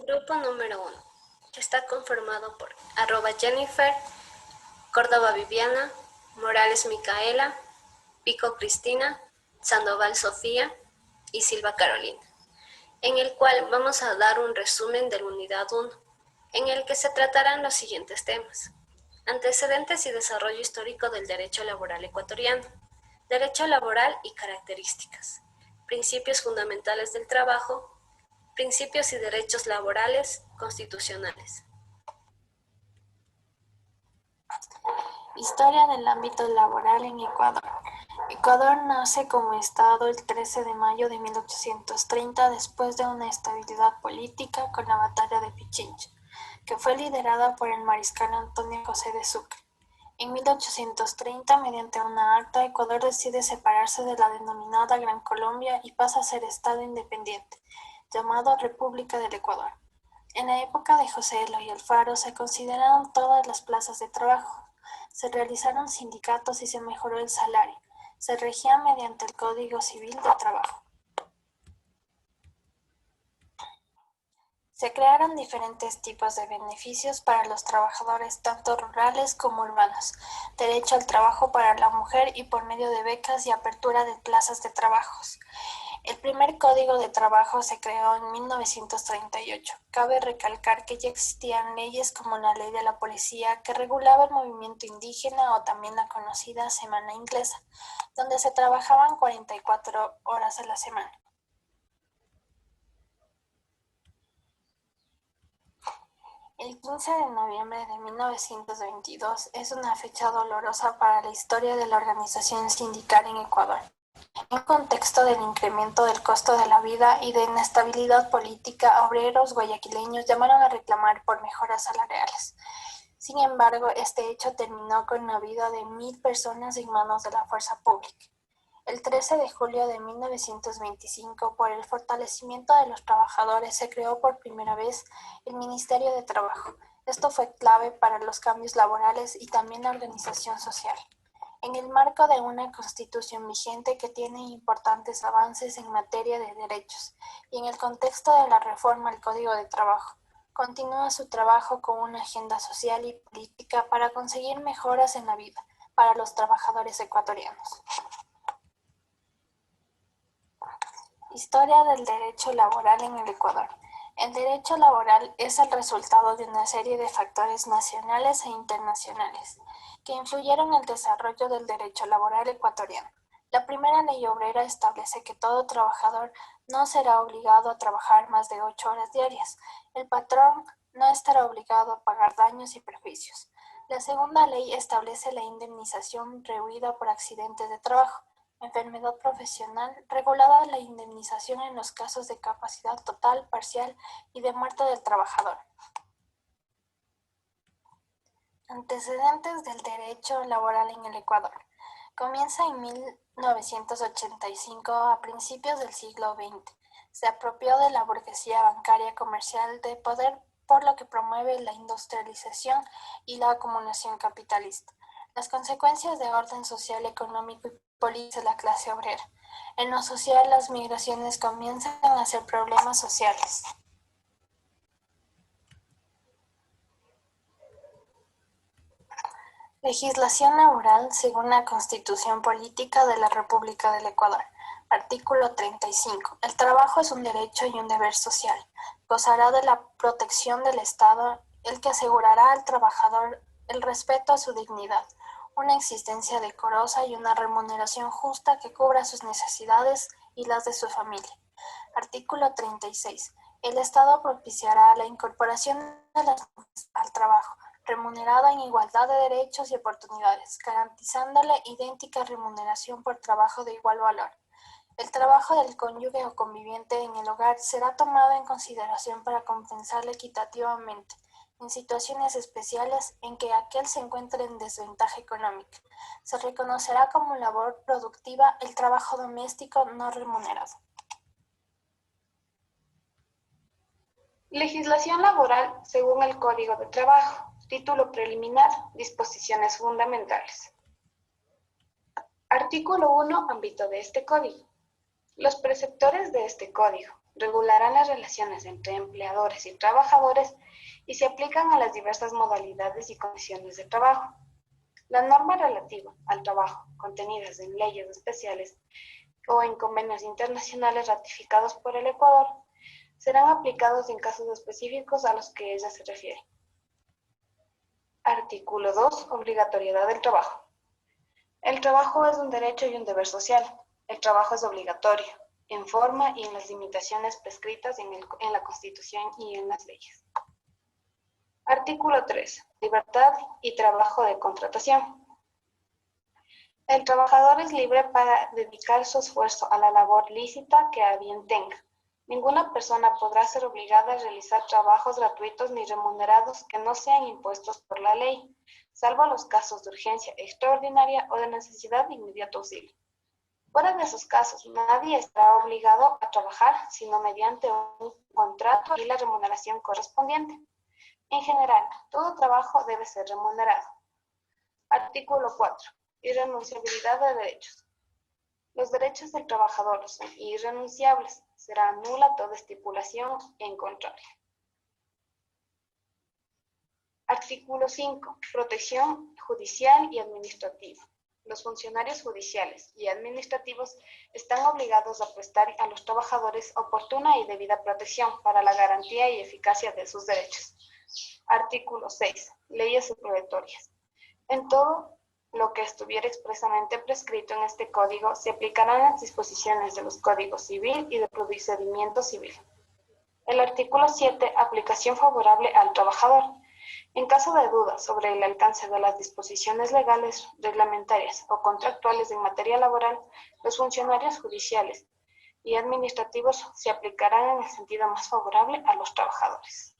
Grupo número 1, que está conformado por @Jennifer, Córdoba Viviana, Morales Micaela, Pico Cristina, Sandoval Sofía y Silva Carolina, en el cual vamos a dar un resumen de la unidad 1, en el que se tratarán los siguientes temas: antecedentes y desarrollo histórico del derecho laboral ecuatoriano, derecho laboral y características, principios fundamentales del trabajo, principios y derechos laborales constitucionales. Historia del ámbito laboral en Ecuador. Ecuador nace como Estado el 13 de mayo de 1830 después de una estabilidad política con la batalla de Pichincha, que fue liderada por el mariscal Antonio José de Sucre. En 1830, mediante una acta, Ecuador decide separarse de la denominada Gran Colombia y pasa a ser Estado independiente, llamado República del Ecuador. En la época de José Eloy Alfaro se consideraron todas las plazas de trabajo, se realizaron sindicatos y se mejoró el salario. Se regía mediante el Código Civil de Trabajo. Se crearon diferentes tipos de beneficios para los trabajadores, tanto rurales como urbanos, derecho al trabajo para la mujer y por medio de becas y apertura de plazas de trabajos. El primer Código de Trabajo se creó en 1938. Cabe recalcar que ya existían leyes como la Ley de la Policía, que regulaba el movimiento indígena, o también la conocida Semana Inglesa, donde se trabajaban 44 horas a la semana. El 15 de noviembre de 1922 es una fecha dolorosa para la historia de la organización sindical en Ecuador. En un contexto del incremento del costo de la vida y de inestabilidad política, obreros guayaquileños llamaron a reclamar por mejoras salariales. Sin embargo, este hecho terminó con la vida de 1,000 personas en manos de la fuerza pública. El 13 de julio de 1925, por el fortalecimiento de los trabajadores, se creó por primera vez el Ministerio de Trabajo. Esto fue clave para los cambios laborales y también la organización social. En el marco de una constitución vigente que tiene importantes avances en materia de derechos y en el contexto de la reforma al Código de Trabajo, continúa su trabajo con una agenda social y política para conseguir mejoras en la vida para los trabajadores ecuatorianos. Historia del derecho laboral en el Ecuador. El derecho laboral es el resultado de una serie de factores nacionales e internacionales que influyeron en el desarrollo del derecho laboral ecuatoriano. La primera ley obrera establece que todo trabajador no será obligado a trabajar más de 8 horas diarias. El patrón no estará obligado a pagar daños y perjuicios. La segunda ley establece la indemnización rehuida por accidentes de trabajo, enfermedad profesional, regulada la indemnización en los casos de capacidad total, parcial y de muerte del trabajador. Antecedentes del derecho laboral en el Ecuador. Comienza en 1985, a principios del siglo XX. Se apropió de la burguesía bancaria comercial de poder, por lo que promueve la industrialización y la acumulación capitalista. Las consecuencias de orden social, económico y político de la clase obrera. En lo social, las migraciones comienzan a ser problemas sociales. Legislación laboral según la Constitución Política de la República del Ecuador. Artículo 35. El trabajo es un derecho y un deber social. Gozará de la protección del Estado, el que asegurará al trabajador el respeto a su dignidad, una existencia decorosa y una remuneración justa que cubra sus necesidades y las de su familia. Artículo 36. El Estado propiciará la incorporación de las mujeres al trabajo, remunerada en igualdad de derechos y oportunidades, garantizándole idéntica remuneración por trabajo de igual valor. El trabajo del cónyuge o conviviente en el hogar será tomado en consideración para compensarle equitativamente en situaciones especiales en que aquel se encuentre en desventaja económica. Se reconocerá como labor productiva el trabajo doméstico no remunerado. Legislación laboral según el Código de Trabajo. Título preliminar. Disposiciones fundamentales. Artículo 1. Ámbito de este Código. Los preceptores de este Código. regularán las relaciones entre empleadores y trabajadores y se aplican a las diversas modalidades y condiciones de trabajo. La norma relativa al trabajo, contenidas en leyes especiales o en convenios internacionales ratificados por el Ecuador, serán aplicados en casos específicos a los que ella se refiere. Artículo 2. Obligatoriedad del trabajo. El trabajo es un derecho y un deber social. El trabajo es obligatorio, en forma y en las limitaciones prescritas en la Constitución y en las leyes. Artículo 3. Libertad y trabajo de contratación. El trabajador es libre para dedicar su esfuerzo a la labor lícita que a bien tenga. Ninguna persona podrá ser obligada a realizar trabajos gratuitos ni remunerados que no sean impuestos por la ley, salvo los casos de urgencia extraordinaria o de necesidad de inmediato auxilio. Fuera de esos casos, nadie estará obligado a trabajar, sino mediante un contrato y la remuneración correspondiente. En general, todo trabajo debe ser remunerado. Artículo 4. Irrenunciabilidad de derechos. Los derechos del trabajador son irrenunciables. Será nula toda estipulación en contrario. Artículo 5. Protección judicial y administrativa. Los funcionarios judiciales y administrativos están obligados a prestar a los trabajadores oportuna y debida protección para la garantía y eficacia de sus derechos. Artículo 6. Leyes supletorias. En todo lo que estuviera expresamente prescrito en este código, se aplicarán las disposiciones de los códigos civil y de procedimiento civil. El artículo 7. Aplicación favorable al trabajador. En caso de duda sobre el alcance de las disposiciones legales, reglamentarias o contractuales en materia laboral, los funcionarios judiciales y administrativos se aplicarán en el sentido más favorable a los trabajadores.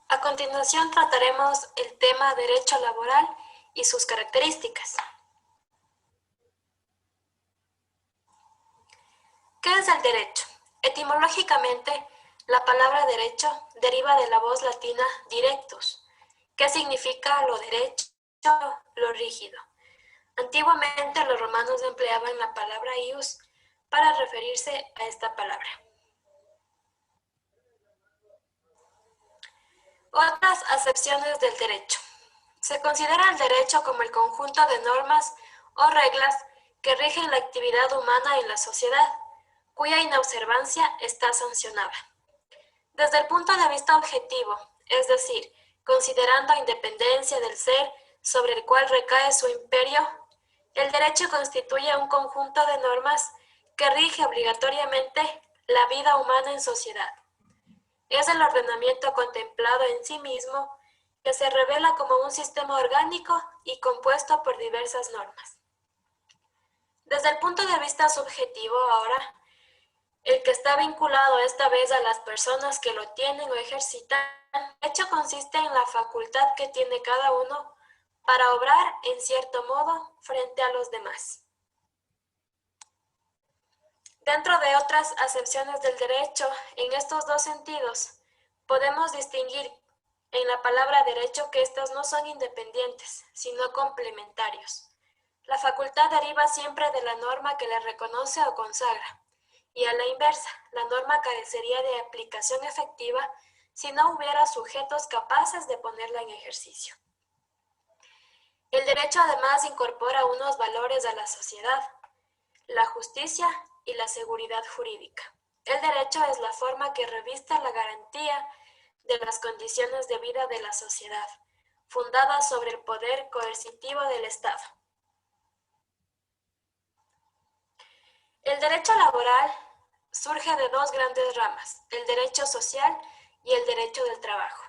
A continuación trataremos el tema derecho laboral y sus características. ¿Qué es el derecho? Etimológicamente, la palabra derecho deriva de la voz latina directus, que significa lo derecho, lo rígido. Antiguamente los romanos empleaban la palabra ius para referirse a esta palabra. Otras acepciones del derecho. Se considera el derecho como el conjunto de normas o reglas que rigen la actividad humana en la sociedad, cuya inobservancia está sancionada. Desde el punto de vista objetivo, es decir, considerando independencia del ser sobre el cual recae su imperio, el derecho constituye un conjunto de normas que rige obligatoriamente la vida humana en sociedad. Es el ordenamiento contemplado en sí mismo que se revela como un sistema orgánico y compuesto por diversas normas. Desde el punto de vista subjetivo, ahora, el que está vinculado esta vez a las personas que lo tienen o ejercitan, el hecho consiste en la facultad que tiene cada uno para obrar en cierto modo frente a los demás. Dentro de otras acepciones del derecho, en estos dos sentidos, podemos distinguir en la palabra derecho que estos no son independientes, sino complementarios. La facultad deriva siempre de la norma que le reconoce o consagra, y a la inversa, la norma carecería de aplicación efectiva si no hubiera sujetos capaces de ponerla en ejercicio. El derecho además incorpora unos valores a la sociedad, la justicia y la seguridad jurídica. El derecho es la forma que reviste la garantía de las condiciones de vida de la sociedad, fundada sobre el poder coercitivo del Estado. El derecho laboral surge de dos grandes ramas, el derecho social y el derecho del trabajo.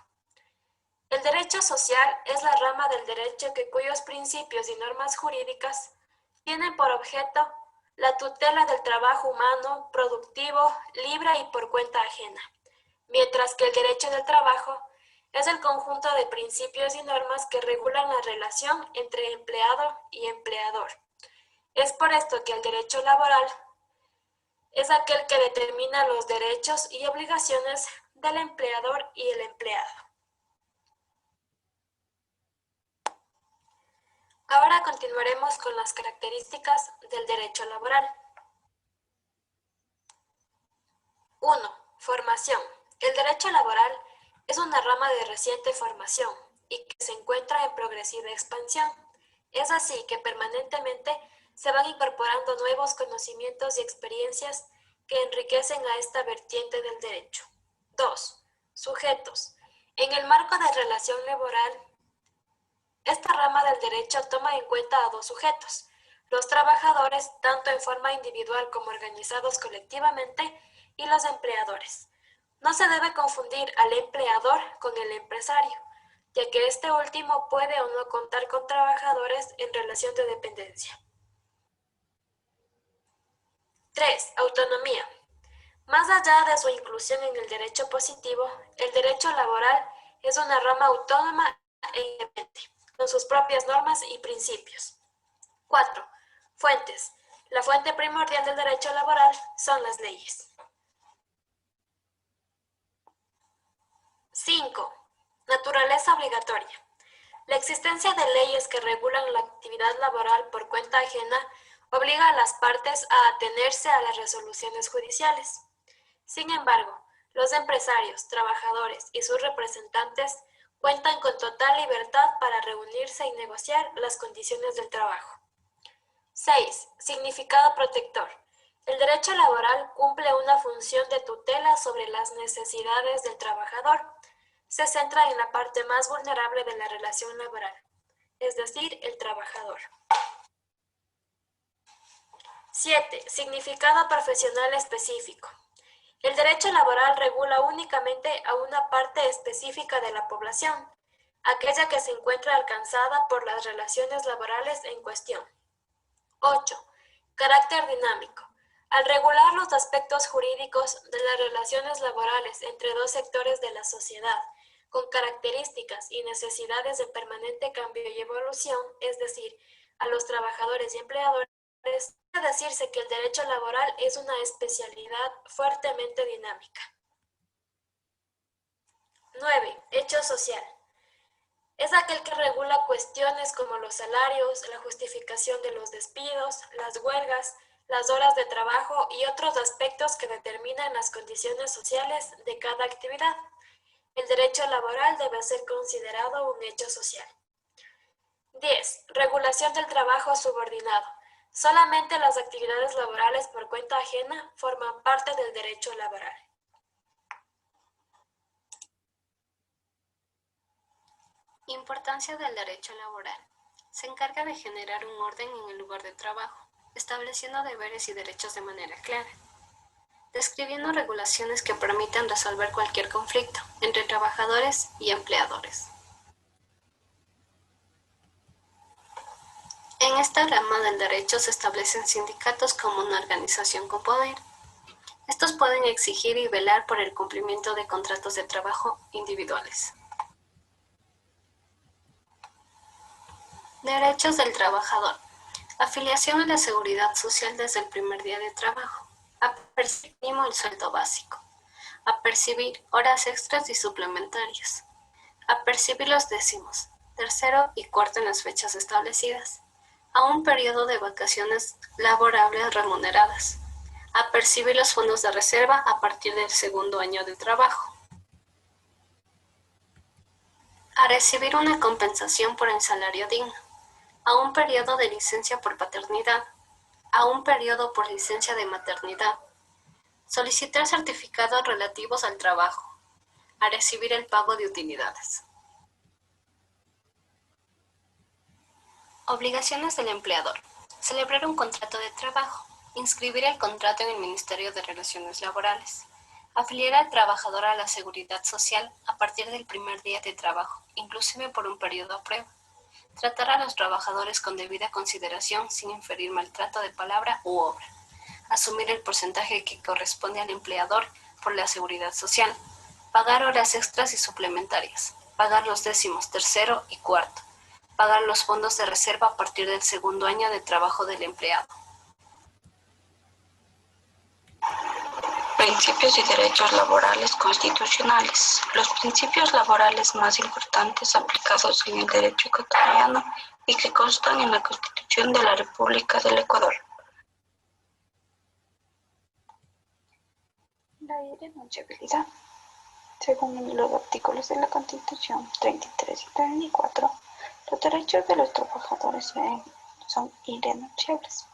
El derecho social es la rama del derecho cuyos principios y normas jurídicas tienen por objeto la tutela del trabajo humano, productivo, libre y por cuenta ajena, mientras que el derecho del trabajo es el conjunto de principios y normas que regulan la relación entre empleado y empleador. Es por esto que el derecho laboral es aquel que determina los derechos y obligaciones del empleador y el empleado. Ahora continuaremos con las características del derecho laboral. 1. Formación. El derecho laboral es una rama de reciente formación y que se encuentra en progresiva expansión. Es así que permanentemente se van incorporando nuevos conocimientos y experiencias que enriquecen a esta vertiente del derecho. 2. Sujetos. En el marco de relación laboral, esta rama del derecho toma en cuenta a dos sujetos: los trabajadores, tanto en forma individual como organizados colectivamente, y los empleadores. No se debe confundir al empleador con el empresario, ya que este último puede o no contar con trabajadores en relación de dependencia. 3. Autonomía. Más allá de su inclusión en el derecho positivo, el derecho laboral es una rama autónoma e independiente, con sus propias normas y principios. 4. Fuentes. La fuente primordial del derecho laboral son las leyes. 5. Naturaleza obligatoria. La existencia de leyes que regulan la actividad laboral por cuenta ajena obliga a las partes a atenerse a las resoluciones judiciales. Sin embargo, los empresarios, trabajadores y sus representantes cuentan con total libertad para reunirse y negociar las condiciones del trabajo. 6. Significado protector. El derecho laboral cumple una función de tutela sobre las necesidades del trabajador. Se centra en la parte más vulnerable de la relación laboral, es decir, el trabajador. 7. Significado profesional específico. El derecho laboral regula únicamente a una parte específica de la población, aquella que se encuentra alcanzada por las relaciones laborales en cuestión. 8. Carácter dinámico. Al regular los aspectos jurídicos de las relaciones laborales entre dos sectores de la sociedad, con características y necesidades de permanente cambio y evolución, es decir, a los trabajadores y empleadores, puede decirse que el derecho laboral es una especialidad fuertemente dinámica. 9. Hecho social. Es aquel que regula cuestiones como los salarios, la justificación de los despidos, las huelgas, las horas de trabajo y otros aspectos que determinan las condiciones sociales de cada actividad. El derecho laboral debe ser considerado un hecho social. 10. Regulación del trabajo subordinado. Solamente las actividades laborales por cuenta ajena forman parte del derecho laboral. Importancia del derecho laboral. Se encarga de generar un orden en el lugar de trabajo, estableciendo deberes y derechos de manera clara, describiendo regulaciones que permitan resolver cualquier conflicto entre trabajadores y empleadores. En esta rama del derecho se establecen sindicatos como una organización con poder. Estos pueden exigir y velar por el cumplimiento de contratos de trabajo individuales. Derechos del trabajador. Afiliación a la seguridad social desde el primer día de trabajo. A percibir el sueldo básico. A percibir horas extras y suplementarias. A percibir los décimos, tercero y cuarto en las fechas establecidas. A un periodo de vacaciones laborables remuneradas. A percibir los fondos de reserva a partir del segundo año de trabajo. A recibir una compensación por el salario digno. A un periodo de licencia por paternidad, a un periodo por licencia de maternidad, solicitar certificados relativos al trabajo, a recibir el pago de utilidades. Obligaciones del empleador. Celebrar un contrato de trabajo, inscribir el contrato en el Ministerio de Relaciones Laborales, afiliar al trabajador a la seguridad social a partir del primer día de trabajo, inclusive por un periodo a prueba. Tratar a los trabajadores con debida consideración sin inferir maltrato de palabra u obra. Asumir el porcentaje que corresponde al empleador por la seguridad social. Pagar horas extras y suplementarias. Pagar los décimos tercero y cuarto. Pagar los fondos de reserva a partir del segundo año de trabajo del empleado. Principios y derechos laborales constitucionales. Los principios laborales más importantes aplicados en el derecho ecuatoriano y que constan en la Constitución de la República del Ecuador. La irrenunciabilidad. Según los artículos de la Constitución 33 y 34, los derechos de los trabajadores son irrenunciables.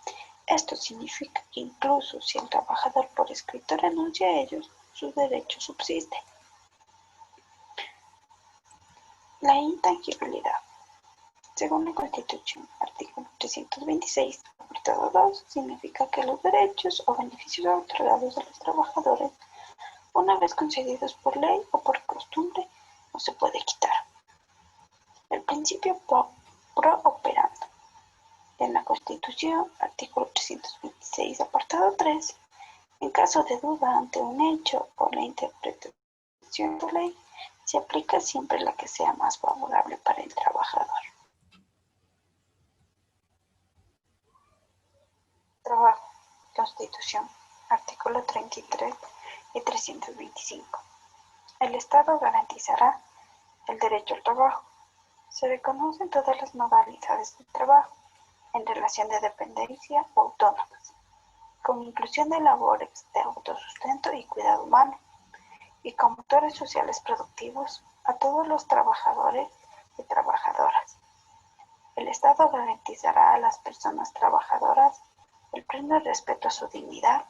Esto significa que incluso si el trabajador por escrito renuncia a ellos, su derecho subsiste. La intangibilidad. Según la Constitución, artículo 326, apartado 2, significa que los derechos o beneficios otorgados a los trabajadores, una vez concedidos por ley o por costumbre, no se puede quitar. El principio pro operando. En la Constitución, artículo 326, apartado 3, en caso de duda ante un hecho o la interpretación de ley, se aplica siempre la que sea más favorable para el trabajador. Trabajo. Constitución. Artículo 33 y 325. El Estado garantizará el derecho al trabajo. Se reconocen todas las modalidades del trabajo en relación de dependencia o autónomas, con inclusión de labores de autosustento y cuidado humano, y con motores sociales productivos a todos los trabajadores y trabajadoras. El Estado garantizará a las personas trabajadoras el pleno respeto a su dignidad,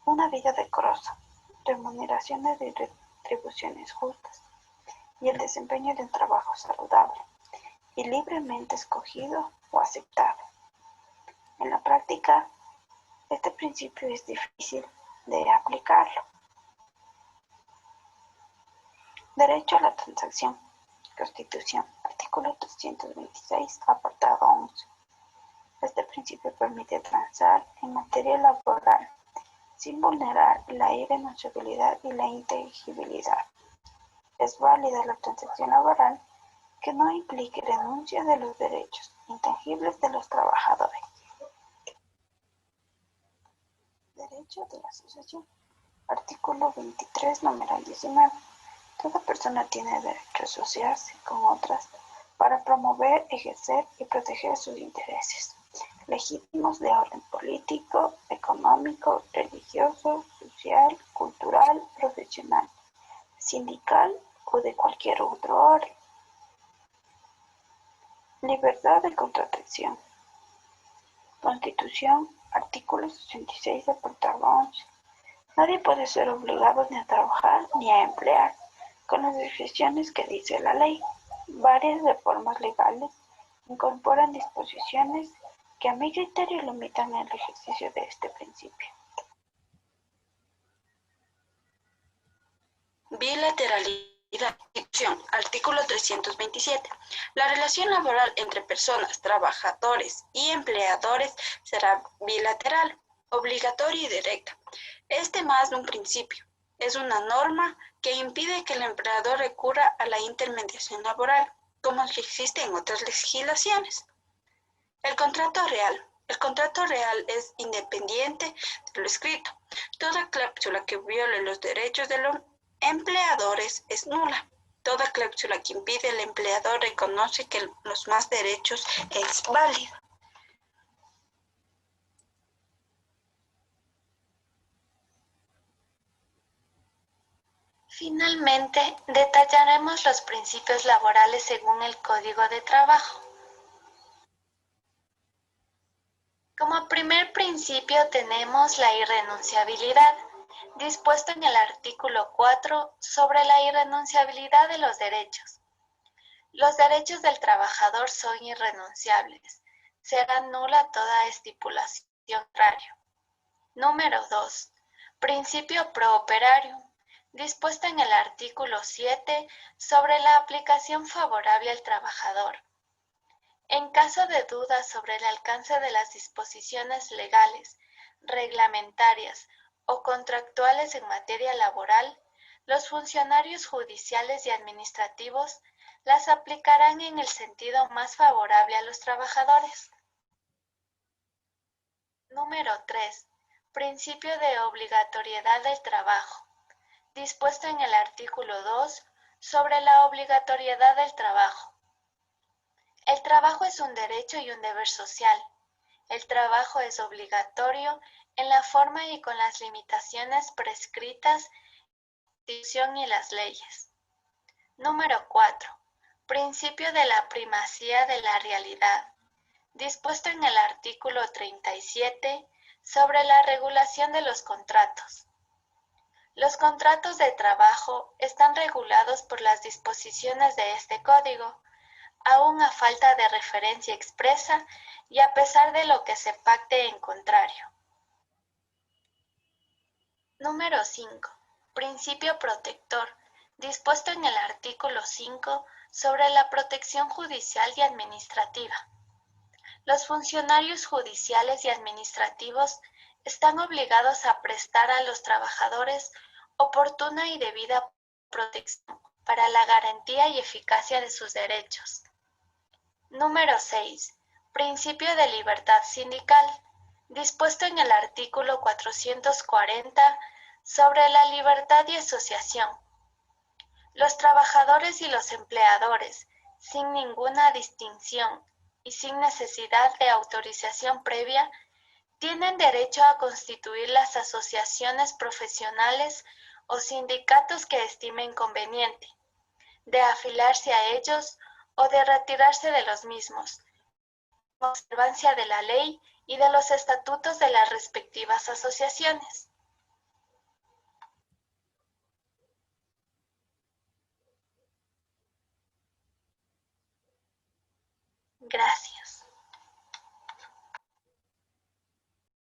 una vida decorosa, remuneraciones y retribuciones justas, y el desempeño de un trabajo saludable y libremente escogido o aceptado. En la práctica, este principio es difícil de aplicarlo. Derecho a la transacción. Constitución, artículo 326, apartado 11. Este principio permite transar en materia laboral sin vulnerar la irrenunciabilidad y la intangibilidad. Es válida la transacción laboral que no implique renuncia de los derechos intangibles de los trabajadores. Derecho de la asociación. Artículo 23, numeral 19. Toda persona tiene derecho a asociarse con otras para promover, ejercer y proteger sus intereses legítimos de orden político, económico, religioso, social, cultural, profesional, sindical o de cualquier otro orden. Libertad de contratación. Constitución, artículo 66, apartado 11. Nadie puede ser obligado ni a trabajar ni a emplear, con las excepciones que dice la ley. Varias reformas legales incorporan disposiciones que a mi criterio limitan el ejercicio de este principio. Bilateralidad. Artículo 327. La relación laboral entre personas, trabajadores y empleadores será bilateral, obligatoria y directa. Este más de un principio. Es una norma que impide que el empleador recurra a la intermediación laboral, como existe en otras legislaciones. El contrato real. El contrato real es independiente de lo escrito. Toda cláusula que viole los derechos de los empleadores es nula. Toda cláusula que impide al empleador reconoce que los más derechos es válida. Finalmente, detallaremos los principios laborales según el Código de Trabajo. Como primer principio tenemos la irrenunciabilidad, dispuesto en el artículo 4 sobre la irrenunciabilidad de los derechos. Los derechos del trabajador son irrenunciables. Será nula toda estipulación contraria. Número 2. Principio pro operario, dispuesto en el artículo 7 sobre la aplicación favorable al trabajador. En caso de duda sobre el alcance de las disposiciones legales, reglamentarias o contractuales en materia laboral, los funcionarios judiciales y administrativos las aplicarán en el sentido más favorable a los trabajadores. Número 3. Principio de obligatoriedad del trabajo, dispuesto en el artículo 2 sobre la obligatoriedad del trabajo. El trabajo es un derecho y un deber social. El trabajo es obligatorio en la forma y con las limitaciones prescritas en la Constitución y las leyes. Número 4. Principio de la primacía de la realidad, dispuesto en el artículo 37 sobre la regulación de los contratos. Los contratos de trabajo están regulados por las disposiciones de este código, aún a falta de referencia expresa y a pesar de lo que se pacte en contrario. Número 5. Principio protector, dispuesto en el artículo 5 sobre la protección judicial y administrativa. Los funcionarios judiciales y administrativos están obligados a prestar a los trabajadores oportuna y debida protección para la garantía y eficacia de sus derechos. Número 6. Principio de libertad sindical, dispuesto en el artículo 440 sobre la libertad y asociación. Los trabajadores y los empleadores, sin ninguna distinción y sin necesidad de autorización previa, tienen derecho a constituir las asociaciones profesionales o sindicatos que estimen conveniente, de afiliarse a ellos o de retirarse de los mismos, con observancia de la ley y de los estatutos de las respectivas asociaciones.